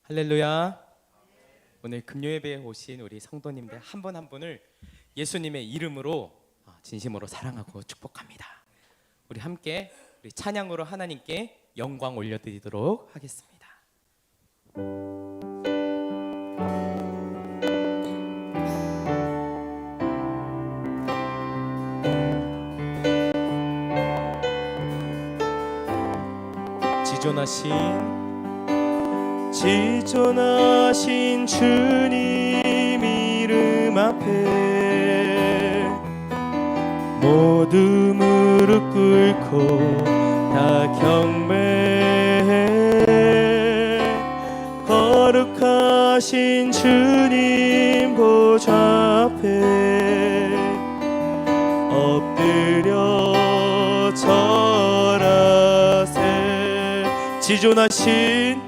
할렐루야. 오늘 금요예배에 오신 우리 성도님들 한 분 한 분을 예수님의 이름으로 진심으로 사랑하고 축복합니다. 우리 함께 우리 찬양으로 하나님께 영광 올려드리도록 하겠습니다. 지존하신 주님 이름 앞에 모두 무릎 꿇고 다 경배해. 거룩하신 주님 보좌 앞에 엎드려 절하세. 지존하신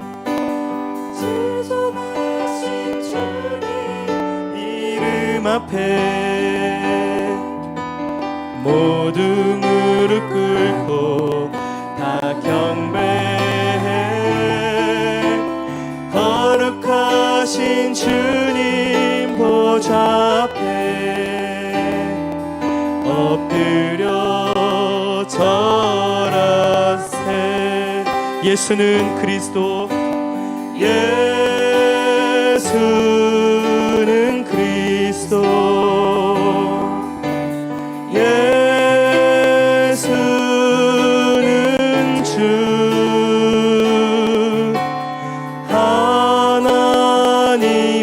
주님 이름 앞에 모두 무릎 꿇고 다 경배해. 거룩하신 주님 보좌 앞에 엎드려 절하세. 예수는 그리스도, 예수는 그리스도, 예수는 주,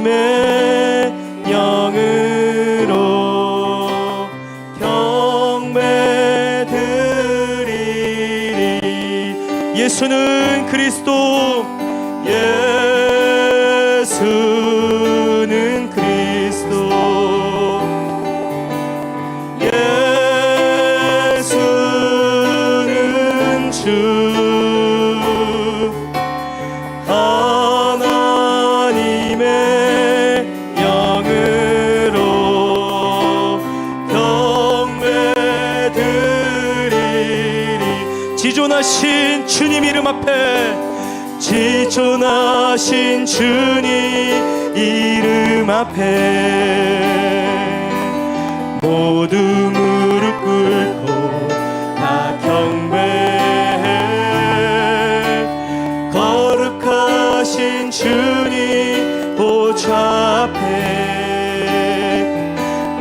하나님의 영으로 경배드리리. 예수는 그리스도, 예수는 그리스도, 예수는 주, 하나님의 영으로 경배드리리. 지존하신 주님 이름 앞에, 지존하신 주님 이름 앞에 모두 무릎 꿇고 다 경배해. 거룩하신 주님 보좌 앞에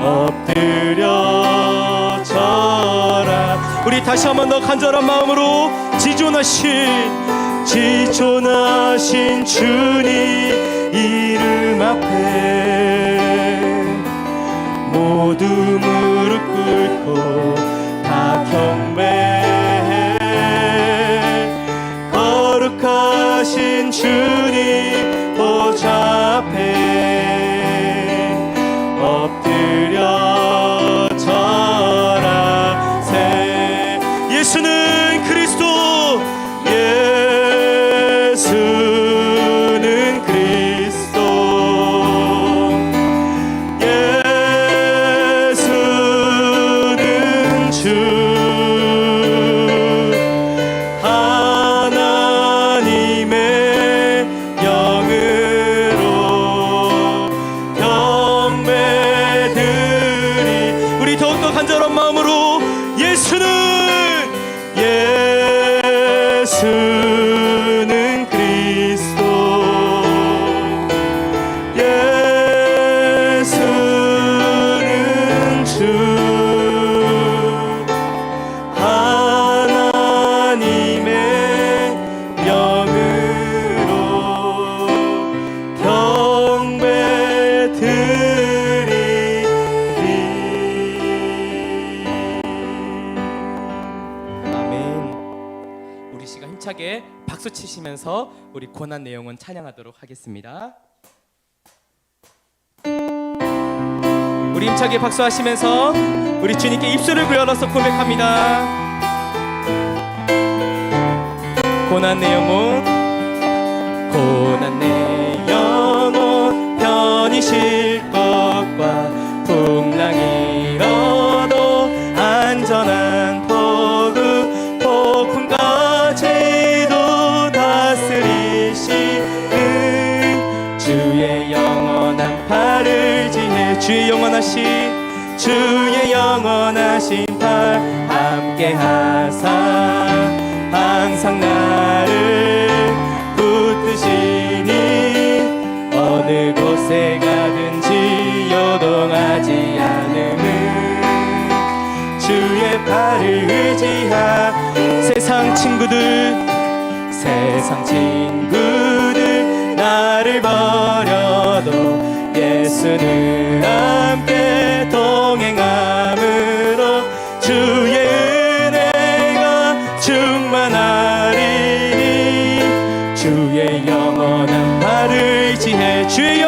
엎드려 절하. 우리 다시 한 번 더 간절한 마음으로 지존하신 주님 이름 앞에 모두 무릎 꿇고 다 경배해. 거룩하신 주님 보좌 앞에 엎드려 절하세. 예수는 그리스도, 예수는 그리스도, 예수는 주, 하나님의 영으로 경배드리. 우리 더욱더 간절한 마음으로 예수는 그리스도, 예수는 주, 하나님의 영으로 경배드리리. 아멘. 우리 시간 힘차게 박수 치시면서 우리 고난 내용은 찬양하도록 하겠습니다. 우리 힘차게 박수하시면서 우리 주님께 입술을 열어서 고백합니다. 고난 내 영혼, 고난 내 영혼 편히 쉴 것과 풍랑이 일어도 안전한 폭풍까지도 다스리시는 영원하신 팔 함께 하사 항상 나를 붙드시니 어느 곳에 가든지 요동하지 않음은 주의 팔을 의지하 세상 친구들 나를 버려도 예수는 함께 동행함으로 주의 은혜가 충만하리니 주의 영원한 팔을 의지해 주의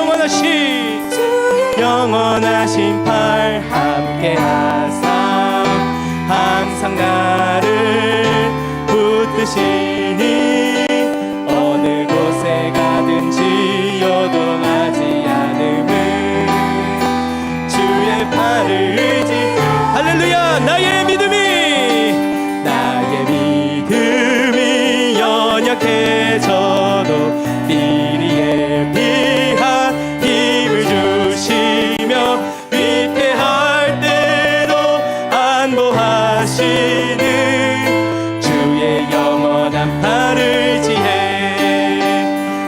영원하신 팔 함께 하사 항상 나를 붙드시니 어느 곳에 가든지 요동하지 않음은 주의 팔을 의지 할렐루야 나의 믿음이 연약해져도 미리에 비한 힘을 주시며 위태할 때도 안보하시는 주의 영원한 팔을 의지해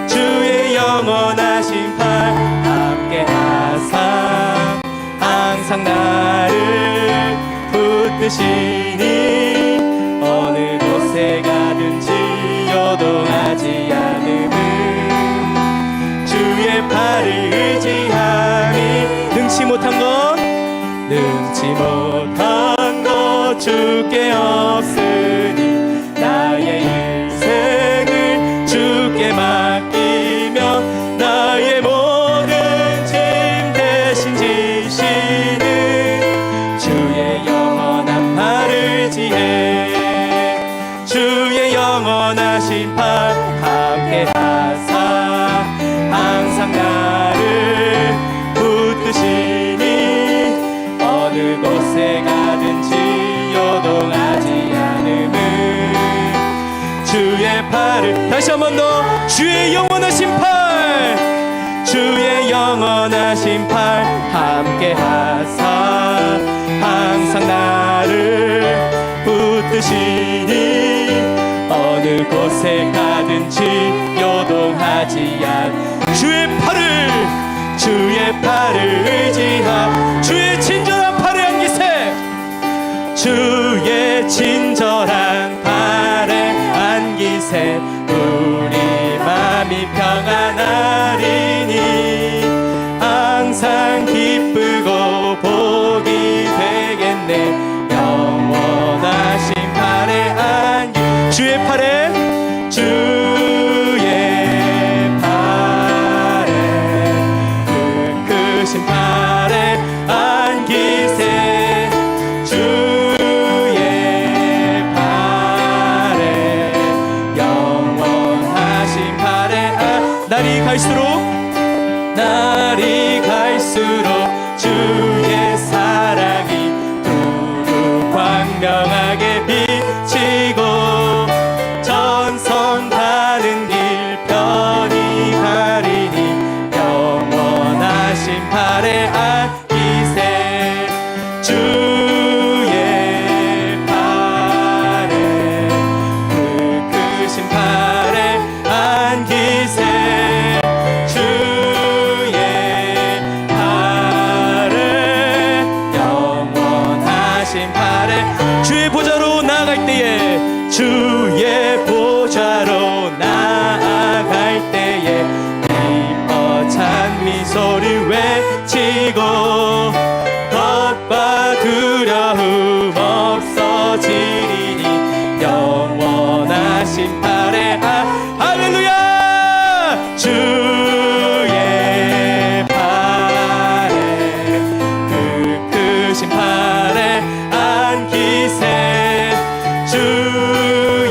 주의 영원하신 팔 함께 하사 항상 나를 붙드시니 어느 곳에 가든지 요동하지 않음은 주의 팔을 의지하니 능치 못한 것 주께 없으니 나의 인생을 주께 맡기며 나의 모든 짐 대신 지시는 주의 영원한 팔을 의지해 주의 영원하신 팔 함께 하사 항상 나를 붙드시니 어느 곳에 가든지 요동하지 않음은 주의 팔을 다시 한 번 더 주의 영원하신 팔 함께 하사 항상 나를 붙드시니 어느 곳에 가든지 요동하지 않 주의 팔을 의지하 주의 친절한 팔에 안기세 주의 친절한 팔에 안기세 우리 맘이 평안하리니 항상 기쁘고 복이 되겠네 영원하신 팔에 안기 주의 팔에 크신 팔에 안기세 주의 팔에 영원하신 팔에 날이 갈수록 주의 사랑이 두루 광명하게 비치고 전선 가는 길 편히 가리니 영원하신 팔에 안기세 주의 팔에 크신 팔에 안기세 주의 팔에 영원하신 팔에 주의 보좌로 나아갈 때에 기뻐 찬미 소리 외치고 겁과 두려움 없어지리니 영원하신 팔에 할렐루야 주의 팔에 크신 팔에 안기세 주의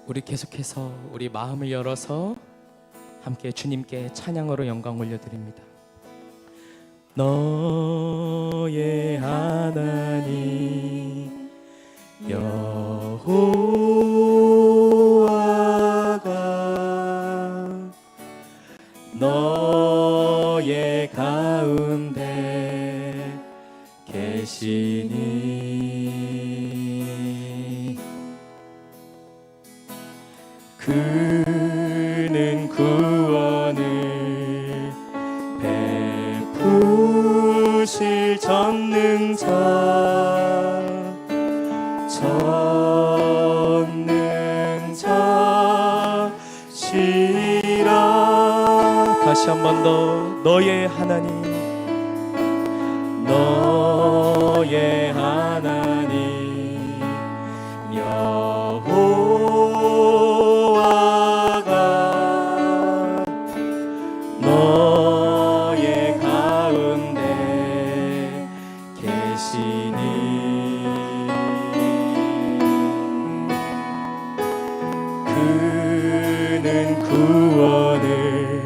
우리 계속해서 우리 마음을 열어서 함께 주님께 찬양으로 영광 올려드립니다. 너의 하나님 여호와가 너의 가운데 계시니 그는 구원을 베푸실 전능자 시라. 다시 한 번 더 너의 하나님 너의 하나님 여호와가 너의 가운데 계시니 그는 구원을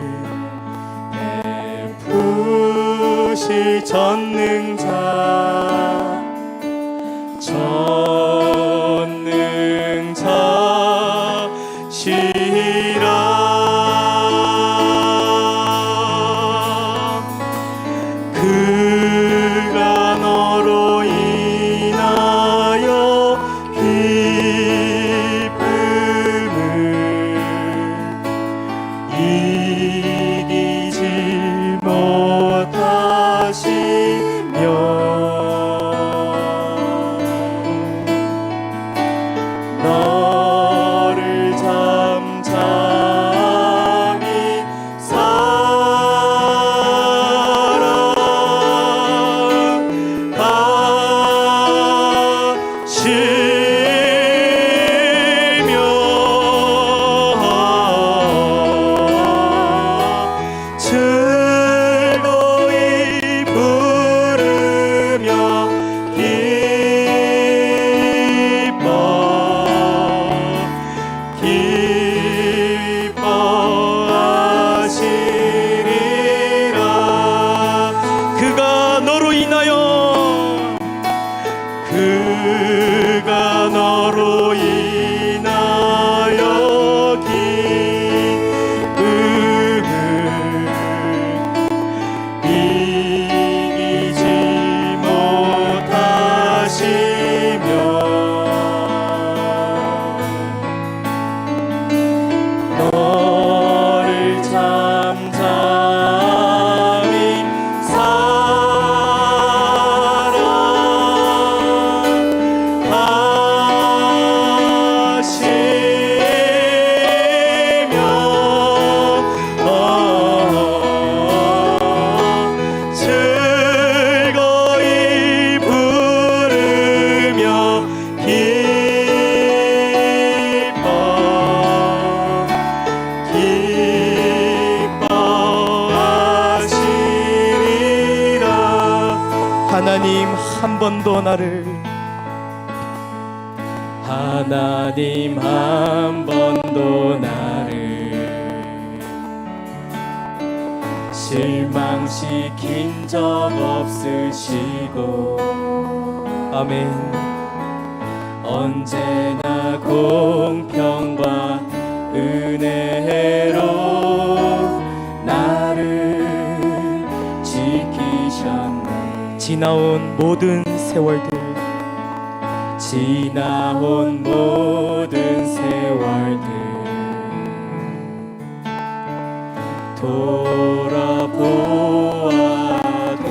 베푸실 전능자 시라. 그가 너로 인하여 이기지 못하시며 너를 잠잠히 사랑하시며 즐거이 부르며 기뻐하시리라. 그가 너로 인하여 기쁨을 이기지 못하시며 너를 잠잠히 즐거이 부르며 기뻐하시리라. 하나님 한 번도 나를 하나님 한 번도 나를 실망시킨 적 없으시고 아멘. 언제나 공평과 은혜로 나를 지키셨네. 지나온 모든 세월들 지나온 모든 세월들 돌아보아도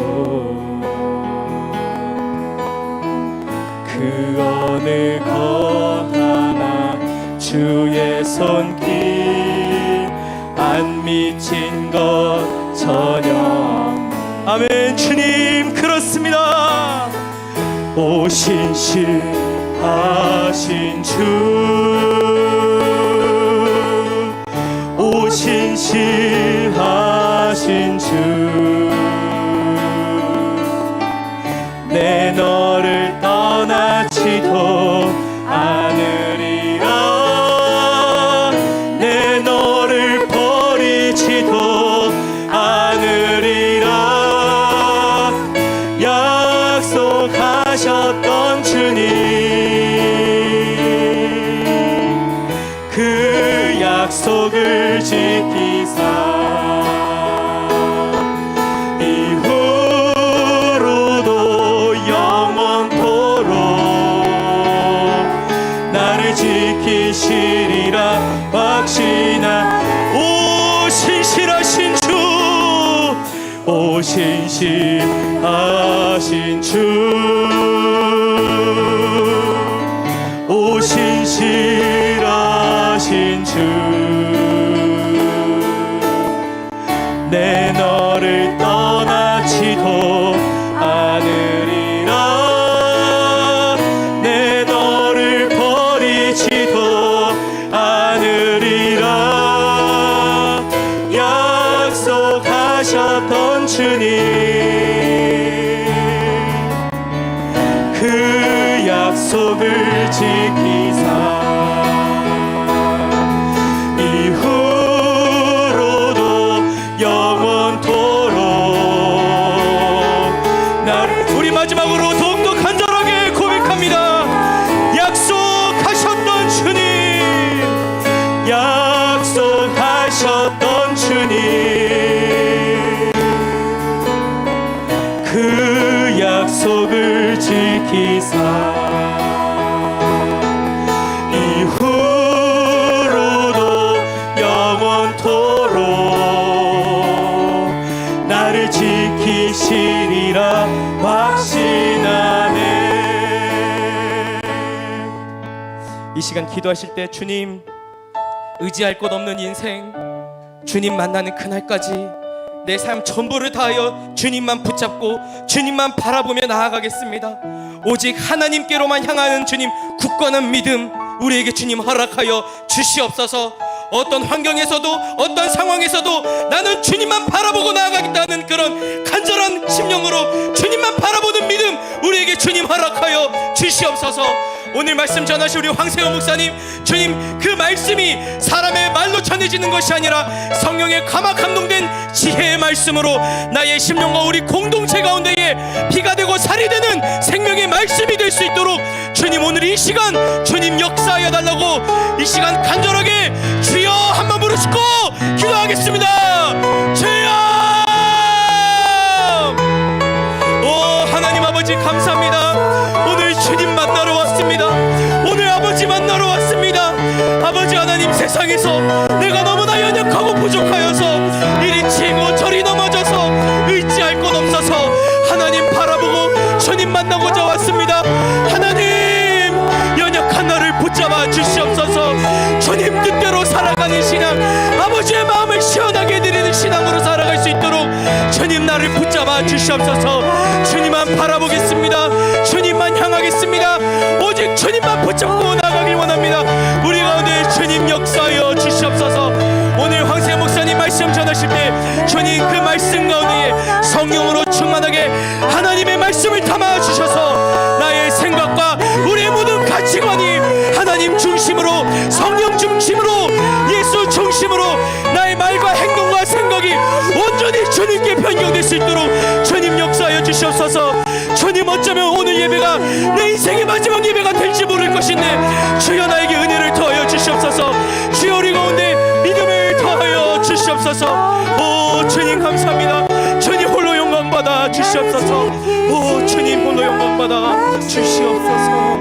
그 어느 것 하나 주의 손길 안 미친 것 전혀. 아멘. 주님 그렇습니다. 오신실하신 주 오신실하신 주 내 너를 떠나지도 않으리라. 약속을 지키사 이후로도 영원토록 나를 지키시리라 확신하. 오 신실하신 주, 오 신실하신 주, 오 신실하신 주, 내 너를 떠나지도 않으리라, 내 너를 버리지도 않으리라. 약속하셨던 주님, 그 약속을 지키사 이후로도 영원토록 나를. 우리 마지막으로 더욱더 간절하게 고백합니다. 약속하셨던 주님, 약속하셨던 주님, 그 약속을 지키사 이후로도 영원토록 나를 지키시리라 확신하네. 이 시간 기도하실 때 주님, 의지할 곳 없는 인생, 주님 만나는 그날까지 내 삶 전부를 다하여 주님만 붙잡고 주님만 바라보며 나아가겠습니다. 오직 하나님께로만 향하는 주님 굳건한 믿음 우리에게 주님 허락하여 주시옵소서. 어떤 환경에서도 어떤 상황에서도 나는 주님만 바라보고 나아가겠다는 그런 간절한 심령으로 주님만 바라보는 믿음 우리에게 주님 허락하여 주시옵소서. 오늘 말씀 전하신 우리 황세호 목사님, 주님 그 말씀이 사람의 말로 전해지는 것이 아니라 성령의 감화 감동된 지혜의 말씀으로 나의 심령과 우리 공동체 가운데에 피가 되고 살이 되는 생명의 말씀이 될 수 있도록 주님 오늘 이 시간 주님 역사하여 달라고 이 시간 간절하게 주여 한번 부르시고 기도하겠습니다. 주여! 오 하나님 아버지 감사합니다. 오늘 주님 만나러 왔습니다. 오늘 아버지 만나러 왔습니다. 아버지 하나님, 세상에서 내가 너무나 연약하고 부족하여서 이리 치고 저리 넘어져서 의지할 곳 없어서 하나님 바라보고 주님 만나고자 왔습니다. 하나님 연약한 나를 붙잡아 주시옵소서. 주님 뜻대로 살아가는 신앙, 아버지의 마음을 시원하게 해드리는 신앙으로 살아갈 수 있도록 주님 나를 붙잡아 주시옵소서. 주님만 바라보겠습니다. 주님만 향하겠습니다. 오직 주님만 붙잡고 나가길 원합니다. 우리 가운데 주님 역사하여 주시옵소서. 오늘 황세 목사님 말씀 전하실 때 주님 그 말씀 가운데 성령으로 충만하게 하나님의 말씀을 담아 주셔서 나의 생각과 우리의 모든 가치관이 하나님 중심으로, 성령 중심으로, 예수 중심으로 나의 말과 행동과 생각이 온전히 주님께 변경될 수 있도록 주님 역사하여 주시옵소서. 주님 어쩌면 오늘 예배가 내 인생의 마지막 예배가 될지 모를 것인데 주여 나에게 은혜를 더하여 주시옵소서. 주여 우리 가운데 믿음을 더하여 주시옵소서. 오 주님 감사합니다. 주님 홀로 영광 받아 주시옵소서. 오 주님 홀로 영광 받아 주시옵소서.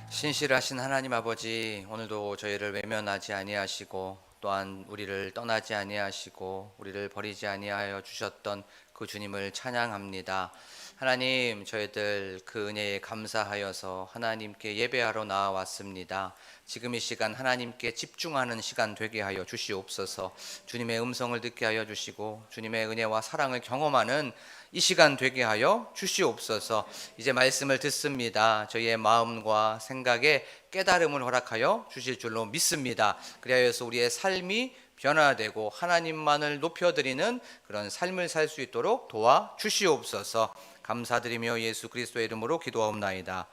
신실하신 하나님 아버지, 오늘도 저희를 외면하지 아니하시고 또한 우리를 떠나지 아니하시고 우리를 버리지 아니하여 주셨던 그 주님을 찬양합니다. 하나님, 저희들 그 은혜에 감사하여서 하나님께 예배하러 나와왔습니다. 지금 이 시간 하나님께 집중하는 시간 되게 하여 주시옵소서. 주님의 음성을 듣게 하여 주시고 주님의 은혜와 사랑을 경험하는 이 시간 되게 하여 주시옵소서. 이제 말씀을 듣습니다. 저희의 마음과 생각에 깨달음을 허락하여 주실 줄로 믿습니다. 그리하여서 우리의 삶이 변화되고 하나님만을 높여드리는 그런 삶을 살 수 있도록 도와주시옵소서. 감사드리며 예수 그리스도의 이름으로 기도하옵나이다.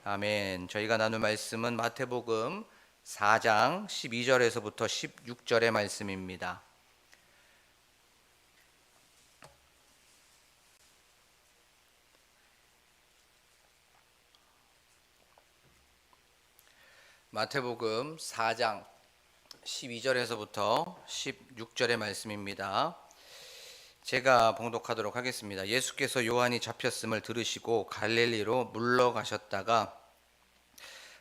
아멘. 저희가 나눌 말씀은 마태복음 4장 12절에서부터 16절의 말씀입니다. 마태복음 4장 12절에서부터 16절의 말씀입니다. 제가 봉독하도록 하겠습니다. 예수께서 요한이 잡혔음을 들으시고 갈릴리로 물러가셨다가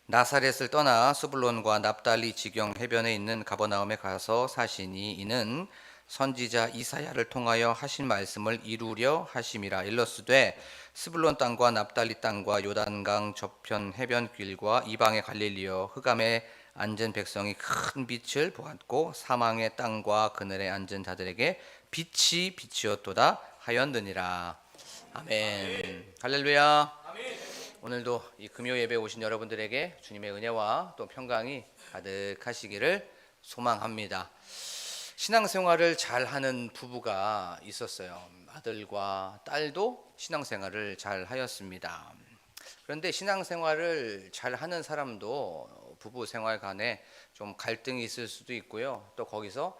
나사렛을 떠나 스불론과 납달리 지경 해변에 있는 가버나움에 가서 사시니 이는 선지자 이사야를 통하여 하신 말씀을 이루려 하심이라. 일러스되 스불론 땅과 납달리 땅과 요단강 저편 해변 길과 이방의 갈릴리여, 흑암에 앉은 백성이 큰 빛을 보았고 사망의 땅과 그늘에 앉은 자들에게 빛이 빛이었도다 하였느니라. 아멘. 할렐루야. 오늘도 이 금요 예배에 오신 여러분들에게 주님의 은혜와 또 평강이 가득하시기를 소망합니다. 신앙생활을 잘하는 부부가 있었어요. 아들과 딸도 신앙생활을 잘 하였습니다. 그런데 신앙생활을 잘하는 사람도 부부 생활 간에 좀 갈등이 있을 수도 있고요. 또 거기서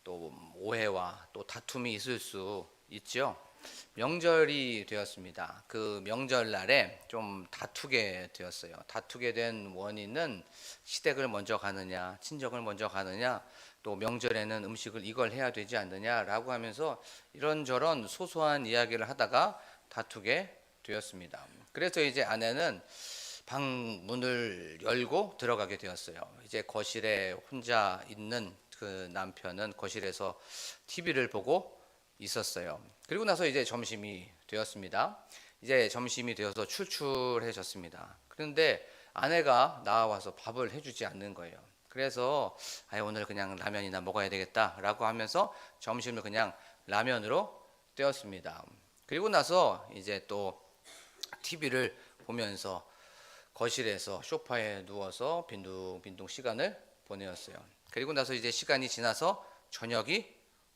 또 오해와 또 다툼이 있을 수 있죠. 명절이 되었습니다. 그 명절날에 좀 다투게 되었어요. 다투게 된 원인은 시댁을 먼저 가느냐, 친정을 먼저 가느냐, 또 명절에는 음식을 이걸 해야 되지 않느냐라고 하면서 이런저런 소소한 이야기를 하다가 다투게 되었습니다. 그래서 이제 아내는 방 문을 열고 들어가게 되었어요. 이제 거실에 혼자 있는 그 남편은 거실에서 TV를 보고 있었어요. 그리고 나서 이제 점심이 되었습니다. 이제 점심이 되어서 출출해졌습니다. 그런데 아내가 나와서 밥을 해주지 않는 거예요. 그래서 오늘 그냥 라면이나 먹어야 되겠다라고 하면서 점심을 그냥 라면으로 때웠습니다. 그리고 나서 이제 또 TV를 보면서 거실에서 소파에 누워서 빈둥빈둥 시간을 보내었어요. 그리고 나서 이제 시간이 지나서 저녁이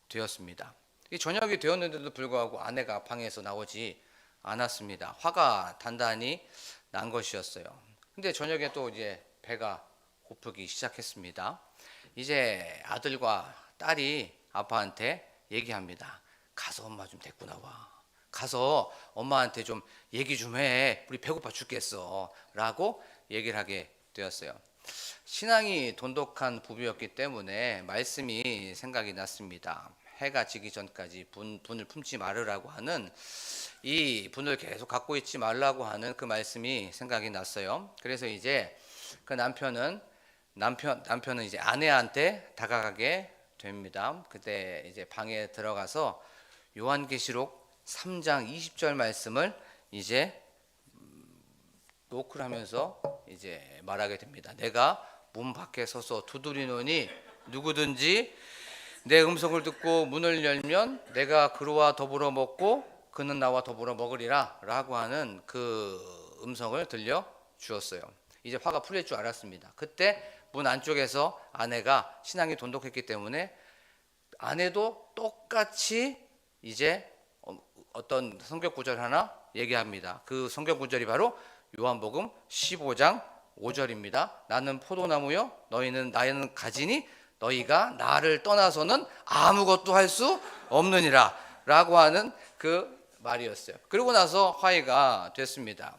되었습니다. 이 저녁이 되었는데도 불구하고 아내가 방에서 나오지 않았습니다. 화가 단단히 난 것이었어요. 근데 저녁에 또 이제 배가 고프기 시작했습니다. 이제 아들과 딸이 아빠한테 얘기합니다. 가서 엄마 좀 데리고 나와. 가서 엄마한테 좀 얘기 좀 해. 우리 배고파 죽겠어. 라고 얘기를 하게 되었어요. 신앙이 돈독한 부부였기 때문에 말씀이 생각이 났습니다. 해가 지기 전까지 분을 품지 말으라고 하는, 이 분을 계속 갖고 있지 말라고 하는 그 말씀이 생각이 났어요. 그래서 이제 그 남편은 이제 아내한테 다가가게 됩니다. 그때 이제 방에 들어가서 요한계시록 3장 20절 말씀을 이제 노크를 하면서 이제 말하게 됩니다. 내가 문 밖에 서서 두드리노니 누구든지 내 음성을 듣고 문을 열면 내가 그와 더불어 먹고 그는 나와 더불어 먹으리라 라고 하는 그 음성을 들려 주었어요. 이제 화가 풀릴 줄 알았습니다. 그때 문 안쪽에서 아내가 신앙이 돈독했기 때문에 아내도 똑같이 이제 어떤 성경 구절 하나 얘기합니다. 그 성경 구절이 바로 요한복음 15장 5절입니다. 나는 포도나무요 너희는 나는 가지니 너희가 나를 떠나서는 아무것도 할 수 없느니라 라고 하는 그 말이었어요. 그러고 나서 화해가 됐습니다.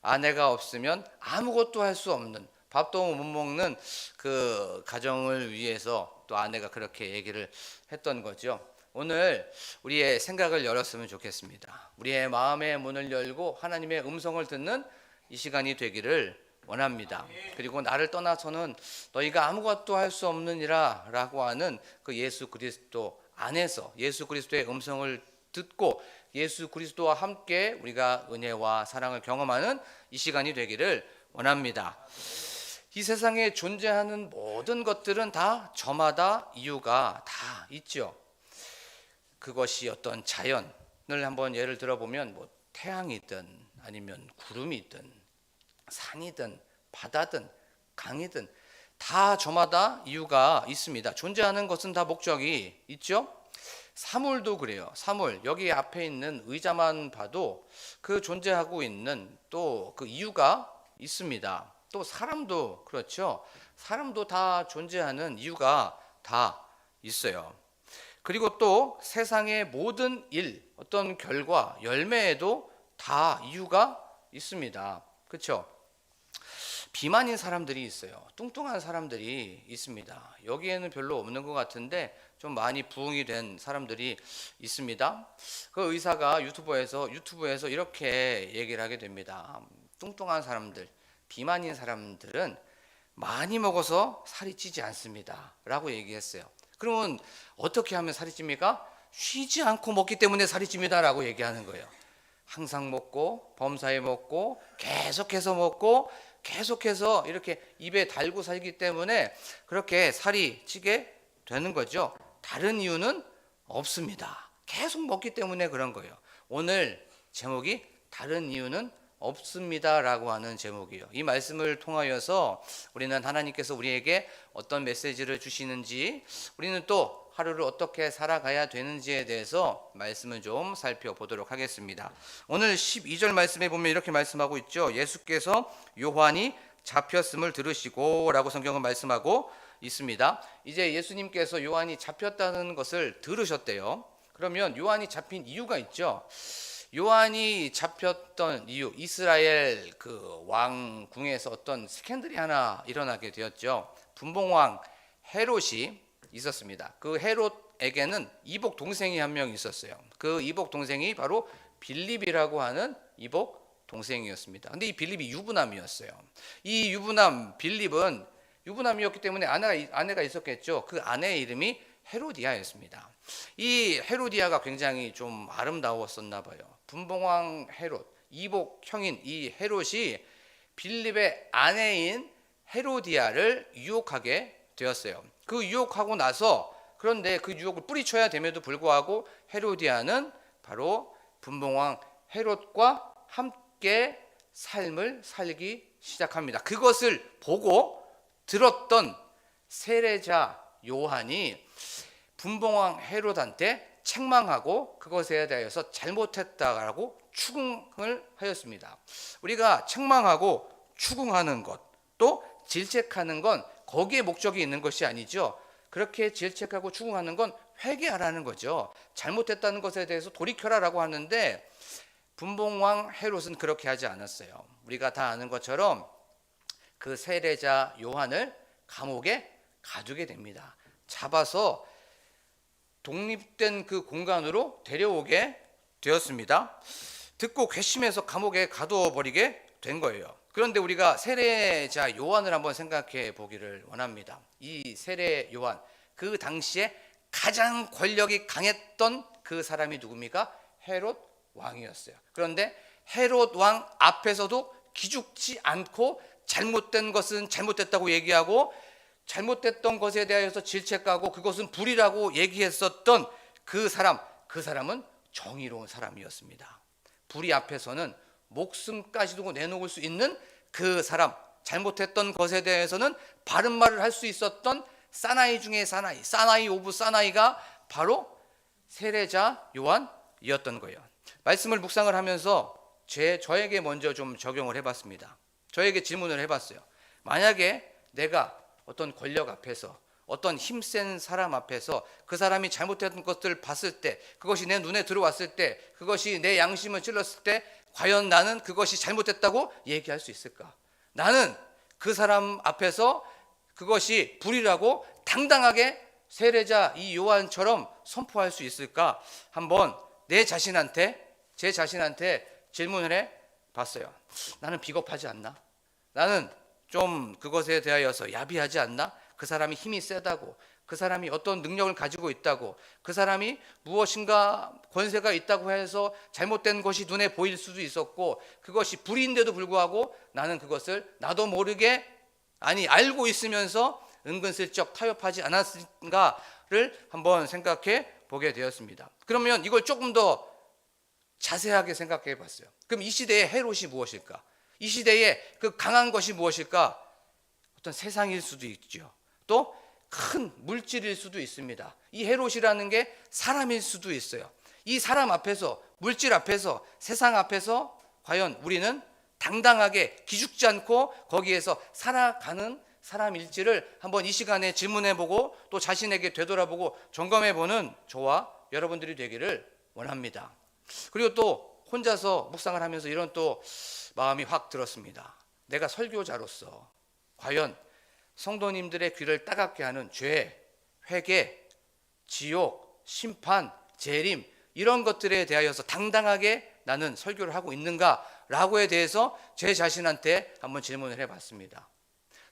아내가 없으면 아무것도 할 수 없는, 밥도 못 먹는 그 가정을 위해서 또 아내가 그렇게 얘기를 했던 거죠. 오늘 우리의 생각을 열었으면 좋겠습니다. 우리의 마음의 문을 열고 하나님의 음성을 듣는 이 시간이 되기를 원합니다. 그리고 나를 떠나서는 너희가 아무것도 할 수 없느니라 라고 하는 그 예수 그리스도 안에서 예수 그리스도의 음성을 듣고 예수 그리스도와 함께 우리가 은혜와 사랑을 경험하는 이 시간이 되기를 원합니다. 이 세상에 존재하는 모든 것들은 다 저마다 이유가 다 있죠. 그것이 어떤 자연을 한번 예를 들어보면 뭐 태양이든 아니면 구름이든 산이든 바다든 강이든 다 저마다 이유가 있습니다. 존재하는 것은 다 목적이 있죠. 사물도 그래요. 사물, 여기 앞에 있는 의자만 봐도 그 존재하고 있는 또 그 이유가 있습니다. 또 사람도 그렇죠. 사람도 다 존재하는 이유가 다 있어요. 그리고 또 세상의 모든 일, 어떤 결과, 열매에도 다 이유가 있습니다. 그렇죠? 비만인 사람들이 있어요. 뚱뚱한 사람들이 있습니다. 여기에는 별로 없는 것 같은데 좀 많이 부흥이 된 사람들이 있습니다. 그 의사가 유튜브에서 이렇게 얘기를 하게 됩니다. 뚱뚱한 사람들, 비만인 사람들은 많이 먹어서 살이 찌지 않습니다 라고 얘기했어요. 그러면 어떻게 하면 살이 찝니까? 쉬지 않고 먹기 때문에 살이 찝니다 라고 얘기하는 거예요. 항상 먹고 범사에 먹고 계속해서 먹고 계속해서 이렇게 입에 달고 살기 때문에 그렇게 살이 찌게 되는 거죠. 다른 이유는 없습니다. 계속 먹기 때문에 그런 거예요. 오늘 제목이 다른 이유는 없습니다라고 하는 제목이에요. 이 말씀을 통하여서 우리는 하나님께서 우리에게 어떤 메시지를 주시는지, 우리는 또 하루를 어떻게 살아가야 되는지에 대해서 말씀을 좀 살펴보도록 하겠습니다. 오늘 12절 말씀에 보면 이렇게 말씀하고 있죠. 예수께서 요한이 잡혔음을 들으시고 라고 성경은 말씀하고 있습니다. 이제 예수님께서 요한이 잡혔다는 것을 들으셨대요. 그러면 요한이 잡힌 이유가 있죠. 요한이 잡혔던 이유, 이스라엘 그 왕궁에서 어떤 스캔들이 하나 일어나게 되었죠. 분봉왕 헤롯이 있었습니다. 그 헤롯에게는 이복 동생이 한 명 있었어요. 그 이복 동생이 바로 빌립이라고 하는 이복 동생이었습니다. 근데 이 빌립이 유부남이었어요. 이 유부남 빌립은 유부남이었기 때문에 아내가 있었겠죠. 그 아내의 이름이 헤로디아였습니다. 이 헤로디아가 굉장히 좀 아름다웠었나 봐요. 분봉왕 헤롯, 이복 형인 이 헤롯이 빌립의 아내인 헤로디아를 유혹하게 되었어요. 그 유혹하고 나서 그런데 그 유혹을 뿌리쳐야 됨에도 불구하고 헤로디아는 바로 분봉왕 헤롯과 함께 삶을 살기 시작합니다. 그것을 보고 들었던 세례자 요한이 분봉왕 헤롯한테 책망하고 그것에 대해서 잘못했다라고 추궁을 하였습니다. 우리가 책망하고 추궁하는 것, 또 질책하는 건 거기에 목적이 있는 것이 아니죠. 그렇게 질책하고 추궁하는 건 회개하라는 거죠. 잘못했다는 것에 대해서 돌이켜라라고 하는데 분봉왕 헤롯은 그렇게 하지 않았어요. 우리가 다 아는 것처럼 그 세례자 요한을 감옥에 가두게 됩니다. 잡아서 독립된 그 공간으로 데려오게 되었습니다. 듣고 괘씸해서 감옥에 가두어 버리게 된 거예요. 그런데 우리가 세례자 요한을 한번 생각해 보기를 원합니다. 이 세례 요한, 그 당시에 가장 권력이 강했던 그 사람이 누굽니까? 헤롯 왕이었어요. 그런데 헤롯 왕 앞에서도 기죽지 않고 잘못된 것은 잘못됐다고 얘기하고 잘못됐던 것에 대해서 질책하고 그것은 불이라고 얘기했었던 그 사람은 정의로운 사람이었습니다. 불의 앞에서는 목숨까지 두고 내놓을 수 있는 그 사람, 잘못했던 것에 대해서는 바른 말을 할 수 있었던 사나이 중에 사나이 오브 사나이가 바로 세례자 요한이었던 거예요. 말씀을 묵상을 하면서 저에게 먼저 좀 적용을 해봤습니다. 저에게 질문을 해봤어요. 만약에 내가 어떤 권력 앞에서 어떤 힘센 사람 앞에서 그 사람이 잘못했던 것들을 봤을 때, 그것이 내 눈에 들어왔을 때, 그것이 내 양심을 찔렀을 때 과연 나는 그것이 잘못됐다고 얘기할 수 있을까? 나는 그 사람 앞에서 그것이 불이라고 당당하게 세례자 이 요한처럼 선포할 수 있을까? 한번 제 자신한테 질문을 해 봤어요. 나는 비겁하지 않나? 나는 좀 그것에 대하여서 야비하지 않나? 그 사람이 힘이 세다고, 그 사람이 어떤 능력을 가지고 있다고, 그 사람이 무엇인가 권세가 있다고 해서 잘못된 것이 눈에 보일 수도 있었고 그것이 불의인데도 불구하고 나는 그것을 나도 모르게 알고 있으면서 은근슬쩍 타협하지 않았는가를 한번 생각해 보게 되었습니다. 그러면 이걸 조금 더 자세하게 생각해 봤어요. 그럼 이 시대의 헤롯이 무엇일까? 이 시대에 그 강한 것이 무엇일까? 어떤 세상일 수도 있죠. 또 큰 물질일 수도 있습니다. 이 헤롯이라는 게 사람일 수도 있어요. 이 사람 앞에서, 물질 앞에서, 세상 앞에서 과연 우리는 당당하게 기죽지 않고 거기에서 살아가는 사람일지를 한번 이 시간에 질문해보고 또 자신에게 되돌아보고 점검해보는 저와 여러분들이 되기를 원합니다. 그리고 또 혼자서 묵상을 하면서 이런 또 마음이 확 들었습니다. 내가 설교자로서 과연 성도님들의 귀를 따갑게 하는 죄, 회개, 지옥, 심판, 재림 이런 것들에 대하여서 당당하게 나는 설교를 하고 있는가라고에 대해서 제 자신한테 한번 질문을 해봤습니다.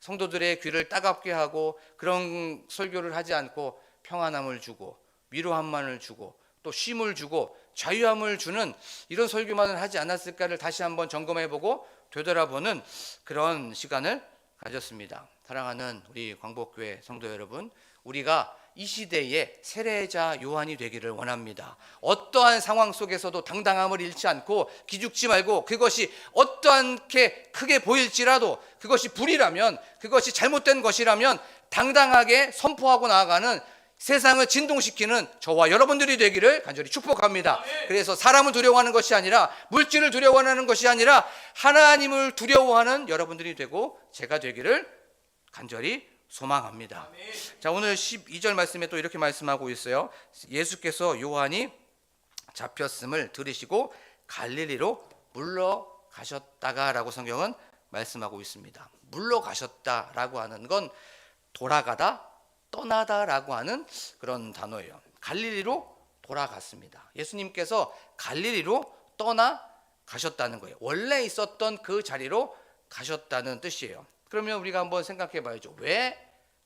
성도들의 귀를 따갑게 하고 그런 설교를 하지 않고 평안함을 주고 위로함만을 주고 또 쉼을 주고 자유함을 주는 이런 설교만을 하지 않았을까를 다시 한번 점검해보고 되돌아보는 그런 시간을 가졌습니다. 사랑하는 우리 광복교회 성도 여러분, 우리가 이 시대의 세례자 요한이 되기를 원합니다. 어떠한 상황 속에서도 당당함을 잃지 않고 기죽지 말고, 그것이 어떠한게 크게 보일지라도 그것이 불이라면, 그것이 잘못된 것이라면 당당하게 선포하고 나아가는, 세상을 진동시키는 저와 여러분들이 되기를 간절히 축복합니다. 그래서 사람을 두려워하는 것이 아니라, 물질을 두려워하는 것이 아니라 하나님을 두려워하는 여러분들이 되고 제가 되기를 간절히 소망합니다. 자, 오늘 12절 말씀에 또 이렇게 말씀하고 있어요. 예수께서 요한이 잡혔음을 들으시고 갈릴리로 물러가셨다가라고 성경은 말씀하고 있습니다. 물러가셨다라고 하는 건 돌아가다, 떠나다라고 하는 그런 단어예요. 갈릴리로 돌아갔습니다. 예수님께서 갈릴리로 떠나가셨다는 거예요. 원래 있었던 그 자리로 가셨다는 뜻이에요. 그러면 우리가 한번 생각해 봐야죠. 왜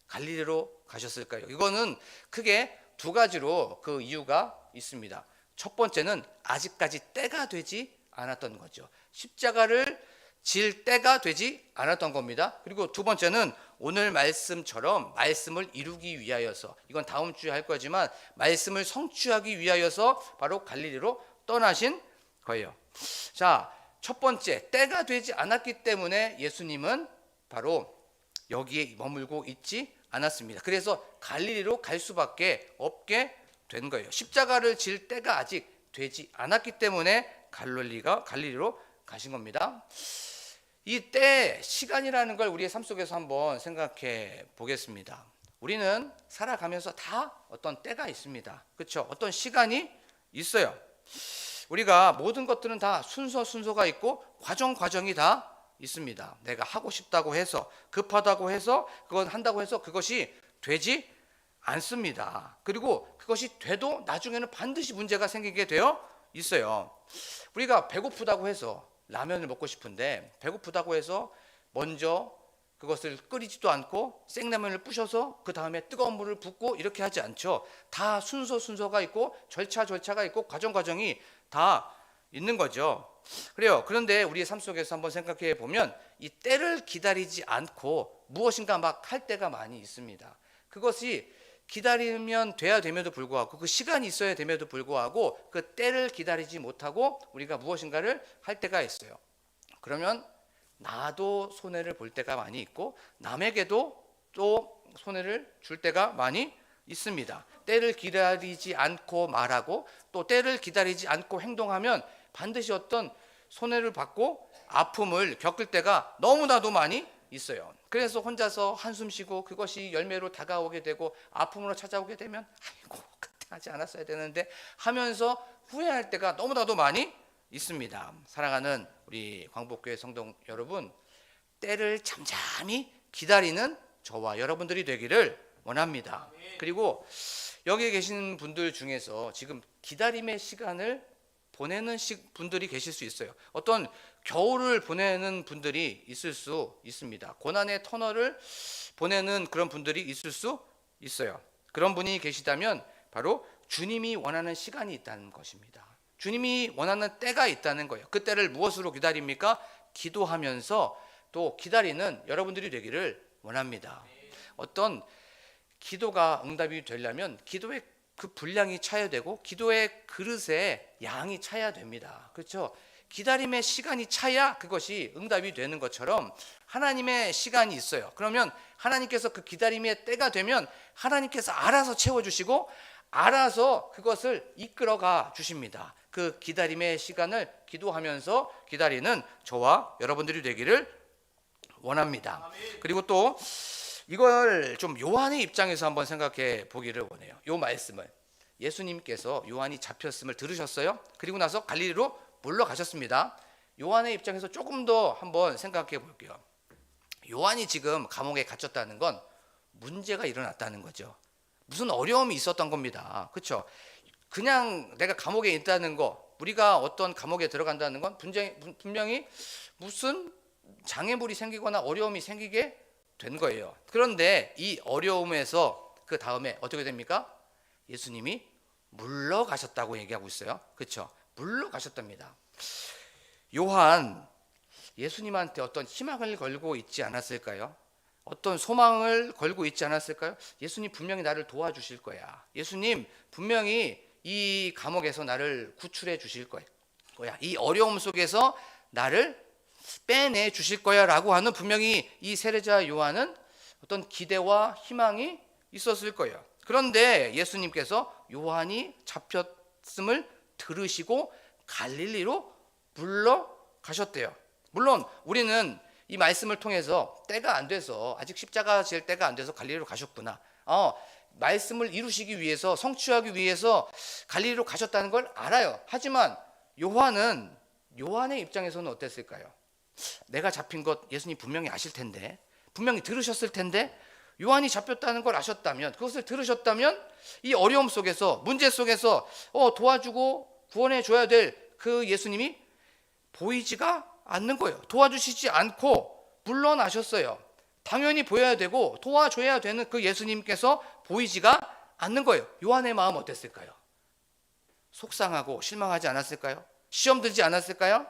갈릴리로 가셨을까요? 이거는 크게 두 가지로 그 이유가 있습니다. 첫 번째는 아직까지 때가 되지 않았던 거죠. 십자가를 질 때가 되지 않았던 겁니다. 그리고 두 번째는 오늘 말씀처럼 말씀을 이루기 위하여서, 이건 다음 주에 할 거지만 말씀을 성취하기 위하여서 바로 갈릴리로 떠나신 거예요. 자, 첫 번째, 때가 되지 않았기 때문에 예수님은 바로 여기에 머물고 있지 않았습니다. 그래서 갈릴리로 갈 수밖에 없게 된 거예요. 십자가를 질 때가 아직 되지 않았기 때문에 갈릴리로 가신 겁니다. 이 때, 시간이라는 걸 우리의 삶 속에서 한번 생각해 보겠습니다. 우리는 살아가면서 다 어떤 때가 있습니다. 그렇죠? 어떤 시간이 있어요. 우리가 모든 것들은 다 순서가 있고 과정이 다 있습니다. 내가 하고 싶다고 해서, 급하다고 해서, 그건 한다고 해서 그것이 되지 않습니다. 그리고 그것이 돼도 나중에는 반드시 문제가 생기게 되어 있어요. 우리가 배고프다고 해서 라면을 먹고 싶은데, 배고프다고 해서 먼저 그것을 끓이지도 않고 생라면을 부셔서 그 다음에 뜨거운 물을 붓고 이렇게 하지 않죠. 다 순서가 있고 절차가 있고 과정이 다 있는 거죠. 그래요. 그런데 우리의 삶 속에서 한번 생각해 보면 이 때를 기다리지 않고 무엇인가 막 할 때가 많이 있습니다. 그것이 기다리면 돼야 됨에도 불구하고, 그 시간이 있어야 됨에도 불구하고 그 때를 기다리지 못하고 우리가 무엇인가를 할 때가 있어요. 그러면 나도 손해를 볼 때가 많이 있고 남에게도 또 손해를 줄 때가 많이 있습니다. 때를 기다리지 않고 말하고 또 때를 기다리지 않고 행동하면 반드시 어떤 손해를 받고 아픔을 겪을 때가 너무나도 많이 있어요. 그래서 혼자서 한숨 쉬고 그것이 열매로 다가오게 되고 아픔으로 찾아오게 되면 아이고 그때 하지 않았어야 되는데 하면서 후회할 때가 너무나도 많이 있습니다. 사랑하는 우리 광복교회 성도 여러분, 때를 잠잠히 기다리는 저와 여러분들이 되기를 원합니다. 그리고 여기 계신 분들 중에서 지금 기다림의 시간을 보내는 분들이 계실 수 있어요. 어떤 겨울을 보내는 분들이 있을 수 있습니다. 고난의 터널을 보내는 그런 분들이 있을 수 있어요. 그런 분이 계시다면 바로 주님이 원하는 시간이 있다는 것입니다. 주님이 원하는 때가 있다는 거예요. 그 때를 무엇으로 기다립니까? 기도하면서 또 기다리는 여러분들이 되기를 원합니다. 어떤 기도가 응답이 되려면 기도의 그 분량이 차야 되고 기도의 그릇에 양이 차야 됩니다. 그렇죠? 기다림의 시간이 차야 그것이 응답이 되는 것처럼 하나님의 시간이 있어요. 그러면 하나님께서 그 기다림의 때가 되면 하나님께서 알아서 채워주시고 알아서 그것을 이끌어가 주십니다. 그 기다림의 시간을 기도하면서 기다리는 저와 여러분들이 되기를 원합니다. 그리고 또 이걸 좀 요한의 입장에서 한번 생각해 보기를 원해요. 요 말씀을 예수님께서 요한이 잡혔음을 들으셨어요. 그리고 나서 갈릴리로 물러가셨습니다. 요한의 입장에서 조금 더 한번 생각해 볼게요. 요한이 지금 감옥에 갇혔다는 건 문제가 일어났다는 거죠. 무슨 어려움이 있었던 겁니다. 그렇죠? 그냥 내가 감옥에 있다는 거, 우리가 어떤 감옥에 들어간다는 건 분명히 무슨 장애물이 생기거나 어려움이 생기게 된 거예요. 그런데 이 어려움에서 그 다음에 어떻게 됩니까? 예수님이 물러가셨다고 얘기하고 있어요. 그렇죠? 물러가셨답니다. 요한 예수님한테 어떤 희망을 걸고 있지 않았을까요? 어떤 소망을 걸고 있지 않았을까요? 예수님 분명히 나를 도와주실 거야. 예수님 분명히 이 감옥에서 나를 구출해 주실 거야. 이 어려움 속에서 나를 빼내 주실 거야 라고 하는 분명히 이 세례자 요한은 어떤 기대와 희망이 있었을 거예요. 그런데 예수님께서 요한이 잡혔음을 들으시고 갈릴리로 물러가셨대요. 물론 우리는 이 말씀을 통해서 때가 안 돼서 아직 십자가 질 때가 안 돼서 갈릴리로 가셨구나. 말씀을 이루시기 위해서 성취하기 위해서 갈릴리로 가셨다는 걸 알아요. 하지만 요한의 입장에서는 어땠을까요? 내가 잡힌 것 예수님 분명히 아실 텐데, 분명히 들으셨을 텐데, 요한이 잡혔다는 걸 아셨다면, 그것을 들으셨다면 이 어려움 속에서, 문제 속에서 도와주고 구원해 줘야 될 그 예수님이 보이지가 않는 거예요. 도와주시지 않고 물러나셨어요. 당연히 보여야 되고 도와줘야 되는 그 예수님께서 보이지가 않는 거예요. 요한의 마음 어땠을까요? 속상하고 실망하지 않았을까요? 시험 들지 않았을까요?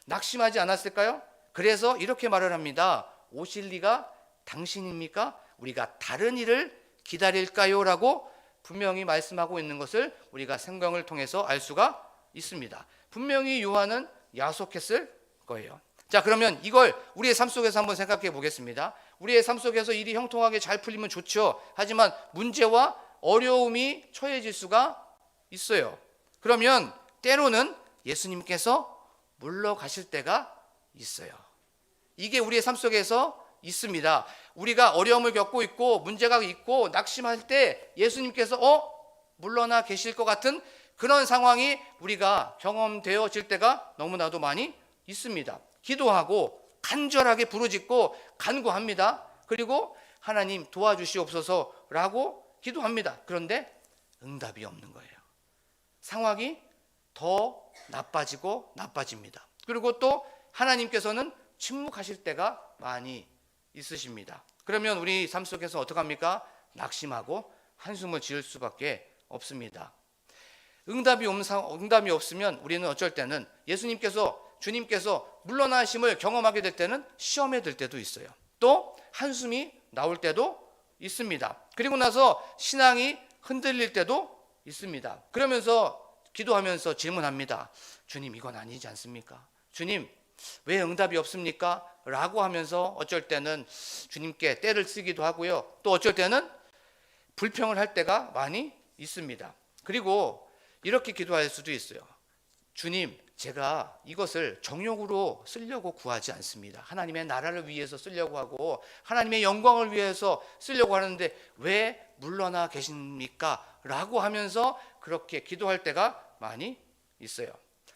낙심하지 않았을까요? 그래서 이렇게 말을 합니다. 오실 리가 당신입니까? 우리가 다른 일을 기다릴까요? 라고 분명히 말씀하고 있는 것을 우리가 성경을 통해서 알 수가 있습니다. 분명히 요한은 야속했을 거예요. 자, 그러면 이걸 우리의 삶 속에서 한번 생각해 보겠습니다. 우리의 삶 속에서 일이 형통하게 잘 풀리면 좋죠. 하지만 문제와 어려움이 처해질 수가 있어요. 그러면 때로는 예수님께서 물러가실 때가 있어요. 이게 우리의 삶 속에서 있습니다. 우리가 어려움을 겪고 있고 문제가 있고 낙심할 때 예수님께서 물러나 계실 것 같은 그런 상황이 우리가 경험되어질 때가 너무나도 많이 있습니다. 기도하고 간절하게 부르짖고 간구합니다. 그리고 하나님 도와주시옵소서라고 기도합니다. 그런데 응답이 없는 거예요. 상황이 더 나빠지고 나빠집니다. 그리고 또 하나님께서는 침묵하실 때가 많이 있으십니다. 그러면 우리 삶 속에서 어떡합니까? 낙심하고 한숨을 지을 수밖에 없습니다. 응답이 없으면 우리는 어쩔 때는 주님께서 물러나심을 경험하게 될 때는 시험에 들 때도 있어요. 또 한숨이 나올 때도 있습니다. 그리고 나서 신앙이 흔들릴 때도 있습니다. 그러면서 기도하면서 질문합니다. 주님, 이건 아니지 않습니까? 주님, 왜 응답이 없습니까? 라고 하면서 어쩔 때는 주님께 떼를 쓰기도 하고요. 또 어쩔 때는 불평을 할 때가 많이 있습니다. 그리고 이렇게 기도할 수도 있어요. 주님, 제가 이것을 정욕으로 쓰려고 구하지 않습니다. 하나님의 나라를 위해서 쓰려고 하고 하나님의 영광을 위해서 쓰려고 하는데 왜 물러나 계십니까? 라고 하면서 그렇게 기도할 때가 많이 있어요.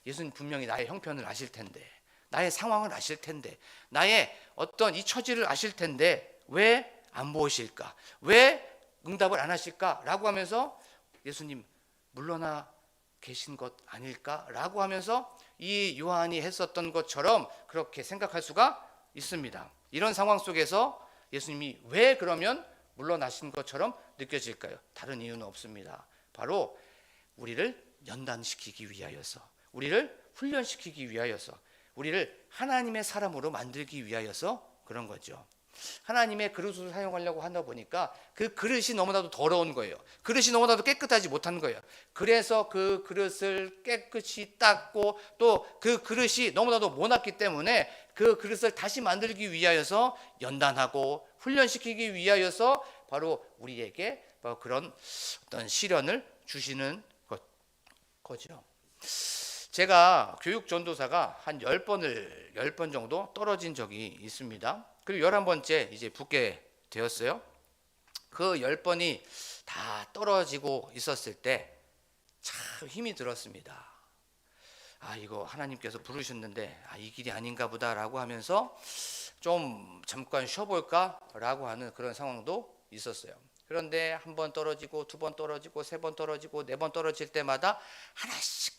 예수님 분명히 나의 형편을 아실 텐데, 나의 상황을 아실 텐데, 나의 어떤 이 처지를 아실 텐데 왜 안 보이실까? 왜 응답을 안 하실까? 라고 하면서 예수님 물러나 계신 것 아닐까라고 하면서 이 요한이 했었던 것처럼 그렇게 생각할 수가 있습니다. 이런 상황 속에서 예수님이 왜 그러면 물러나신 것처럼 느껴질까요? 다른 이유는 없습니다. 바로 우리를 연단시키기 위하여서, 우리를 훈련시키기 위하여서, 우리를 하나님의 사람으로 만들기 위하여서 그런 거죠. 하나님의 그릇을 사용하려고 하다 보니까 그 그릇이 너무나도 더러운 거예요. 그릇이 너무나도 깨끗하지 못한 거예요. 그래서 그 그릇을 깨끗이 닦고 또 그 그릇이 너무나도 모났기 때문에 그 그릇을 다시 만들기 위하여서 연단하고 훈련시키기 위하여서 바로 우리에게 바로 그런 어떤 시련을 주시는 거죠. 제가 교육 전도사가 한 10번 정도 떨어진 적이 있습니다. 그리고 11번째 이제 붙게 되었어요. 그 10번이 다 떨어지고 있었을 때 참 힘이 들었습니다. 이거 하나님께서 부르셨는데 이 길이 아닌가 보다라고 하면서 좀 잠깐 쉬어볼까라고 하는 그런 상황도 있었어요. 그런데 한 번 떨어지고, 두 번 떨어지고, 세 번 떨어지고, 네 번 떨어질 때마다 하나씩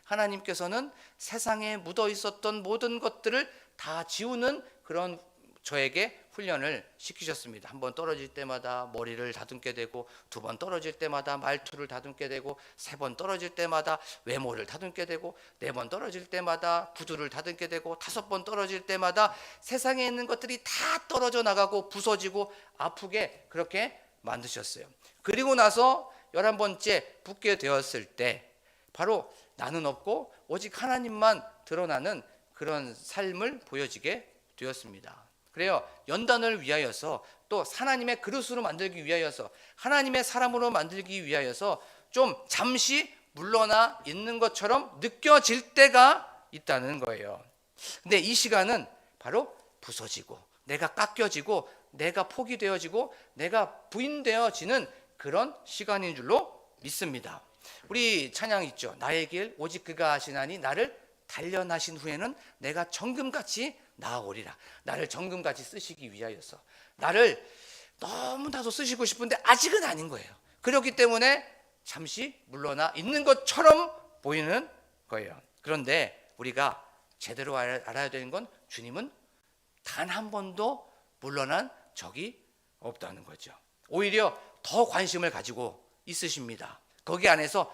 하나님께서는 세상에 묻어 있었던 모든 것들을 다 지우는 그런 저에게 훈련을 시키셨습니다. 한 번 떨어질 때마다 머리를 다듬게 되고, 두 번 떨어질 때마다 말투를 다듬게 되고, 세 번 떨어질 때마다 외모를 다듬게 되고, 네 번 떨어질 때마다 구두를 다듬게 되고, 다섯 번 떨어질 때마다 세상에 있는 것들이 다 떨어져 나가고 부서지고 아프게 그렇게 만드셨어요. 그리고 나서 11번째 붙게 되었을 때 바로 나는 없고 오직 하나님만 드러나는 그런 삶을 보여지게 되었습니다. 그래요. 연단을 위하여서, 또 하나님의 그릇으로 만들기 위하여서, 하나님의 사람으로 만들기 위하여서 좀 잠시 물러나 있는 것처럼 느껴질 때가 있다는 거예요. 근데 이 시간은 바로 부서지고, 내가 깎여지고, 내가 포기되어지고, 내가 부인되어지는 그런 시간인 줄로 믿습니다. 우리 찬양 있죠. 나의 길 오직 그가 하시나니 나를 단련하신 후에는 내가 정금같이 나아오리라. 나를 정금같이 쓰시기 위하여서, 나를 너무나도 쓰시고 싶은데 아직은 아닌 거예요. 그렇기 때문에 잠시 물러나 있는 것처럼 보이는 거예요. 그런데 우리가 제대로 알아야 되는 건 주님은 단 한 번도 물러난 적이 없다는 거죠. 오히려 더 관심을 가지고 있으십니다. 거기 안에서